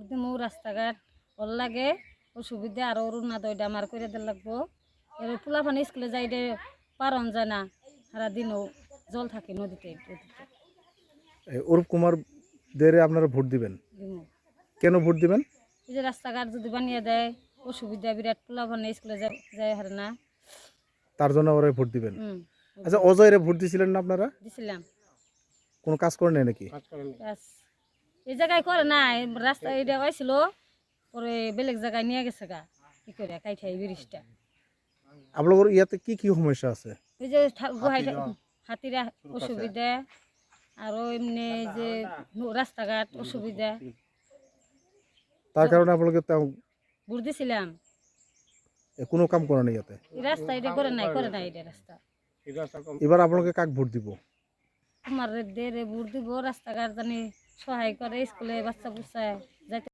দিমু রাস্তাঘাট ওর লাগে অসুবিধা আর ওর না দইটা আমার করে দিতে লাগবো এর পোলাপানি স্কুলে যাই দে পারন যায় না সারাদিনও জল থাকে নদীতে অরূপ কুমার দেরে আপনারা ভোট দিবেন, দিমু কেন ভোট দিবেন? এই যে রাস্তাঘাট যদি বানিয়ে দেয় অসুবিধা বিরাট পোলাপানি স্কুলে যায় হারে না তার জন্য ওরা ভোট দিবেন। হুম আচ্ছা, অজয়রে ভোট দিছিলেন না আপনারা? দিছিলাম কোনো কাজ করেন নাই নাকি? ব্যাস এই জায়গায় করে না রাস্তা এটা হয়েছিল পরে বেলেগ জায়গায় নিয়ে গেছে গা কি করে কাইঠাই ব্রিজটা আপনাদের ইয়াতে কি কি সমস্যা আছে? ওই যে গুহাই হাতিরা অসুবিধা আরো এমনি যে রাস্তাঘাট অসুবিধা তার কারণে আপনাকে ভোট দিছিলাম কোনো কাম করেন নাই ইয়াতে। এই রাস্তা এটা করে নাই এটা রাস্তা এবার আপনাকে কাক ভোট দিব? আমার রে ভোট দিব রাস্তাঘাট জানি সহায় করে স্কুলে বাচ্চা বুচ্চা যাইতে